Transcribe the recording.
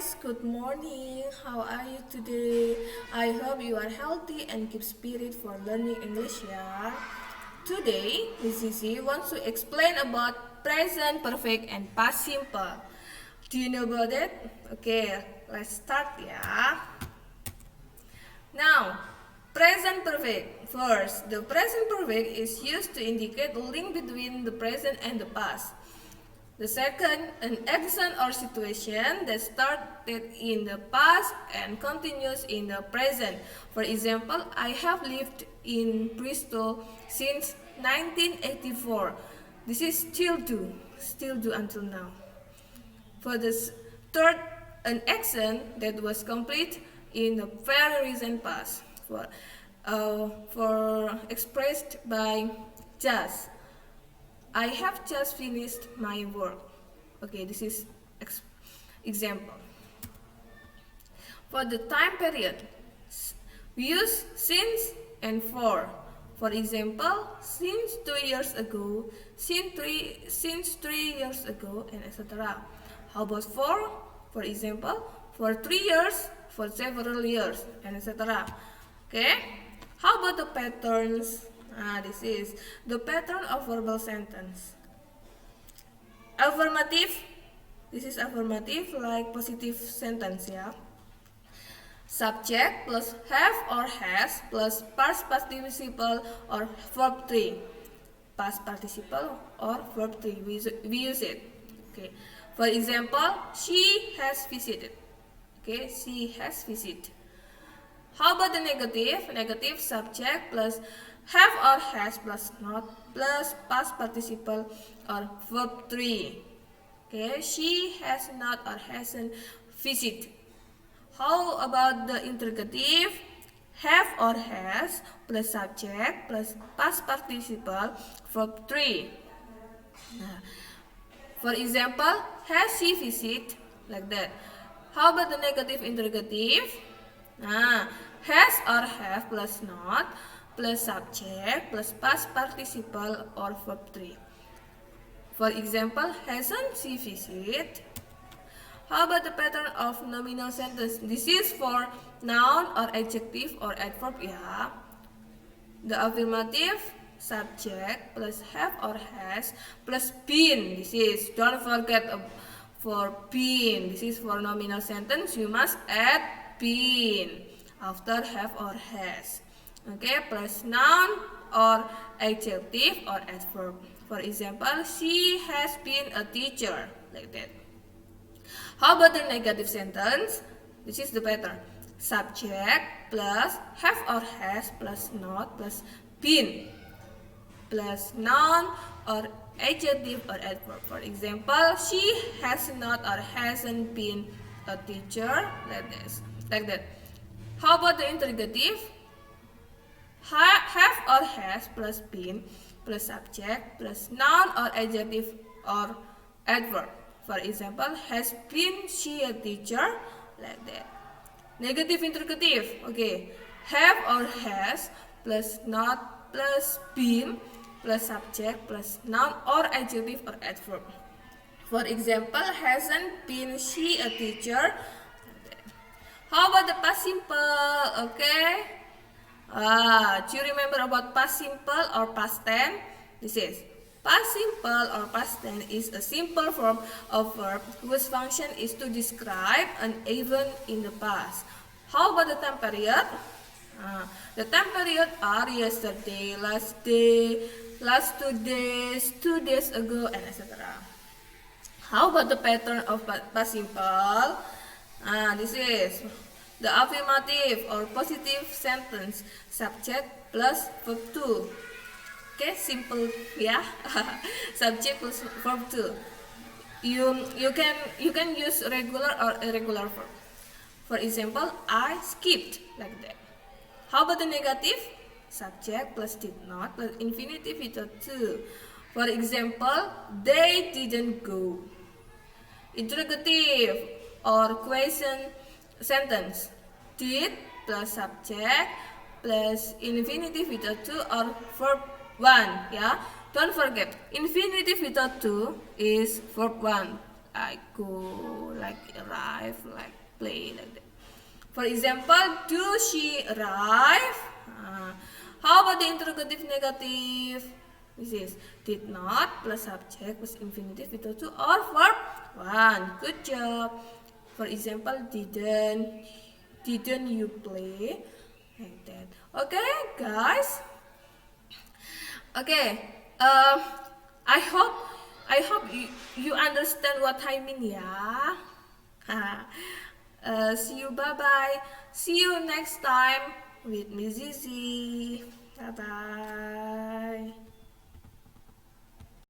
guys, good morning. How are you today? I hope you are healthy and keep spirit for learning English, yeah. Today, Miss Zizi wants to explain about present perfect and past simple. Do you know about it? Okay, let's start, yeah. Now, present perfect. First, the present perfect is used to indicate the link between the present and the past. The second, an action or situation that started in the past and continues in the present. For example, I have lived in Bristol since 1984. This is still do until now. For the third, an action that was complete in the very recent past. For expressed by just. I have just finished my work. Okay, this is example. For the time period, we use since and for. For example, since 2 years ago, since 3 years ago, and etc. How about for? For example, for 3 years, for several years, and etc. Okay. How about the patterns? This is the pattern of verbal sentence. Affirmative. This is affirmative, like positive sentence, yeah. Subject plus have or has plus past participle or verb 3. Past participle or verb 3. We use it. Okay. For example, she has visited. Okay, she has visited. How about the negative? Negative subject plus have or has plus not plus past participle or verb 3. Okay, she has not or hasn't visited. How about the interrogative? Have or has plus subject plus past participle verb 3. For example, has she visited? Like that. How about the negative interrogative? Has or have plus not plus subject plus past participle or verb 3. For example, hasn't she visited? How about the pattern of nominal sentence? This is for noun or adjective or adverb, yeah. The affirmative subject plus have or has plus been. This is, don't forget for been. This is for nominal sentence. You must add been after have or has. Okay, plus noun or adjective or adverb. For example, she has been a teacher, like that. How about the negative sentence? This is the pattern. Subject plus have or has plus not plus been plus noun or adjective or adverb. For example, she has not or hasn't been a teacher, like this, like that. How about the interrogative? Have or has plus been plus subject plus noun or adjective or adverb. For example, has been she a teacher, like that. Negative interrogative. Okay, have or has plus not plus been plus subject plus noun or adjective or adverb. For example, hasn't been she a teacher? How about the past simple? Okay. Do you remember about past simple or past tense? This is past simple or past tense is a simple form of verb whose function is to describe an event in the past. How about the time period? The time period are yesterday, last day, last 2 days, 2 days ago, and etc. How about the pattern of past simple? This is the affirmative or positive sentence, subject plus verb 2. Okay, simple, yeah. Subject plus verb 2. You can use regular or irregular verb. For example, I skipped, like that. How about the negative? Subject plus did not plus infinitive without 2. For example, they didn't go. Interrogative or question sentence. Did plus subject plus infinitive without 2 or verb 1, yeah. Don't forget, infinitive without 2 is verb 1. I go, like arrive, like play, like that. For example, do she arrive? How about the interrogative negative? This is did not plus subject plus infinitive without two or verb one. Good job. For example, didn't you play? Like that. Okay, guys. Okay. I hope you understand what I mean, yeah. See you. Bye bye. See you next time with Miss Zizi. Bye bye.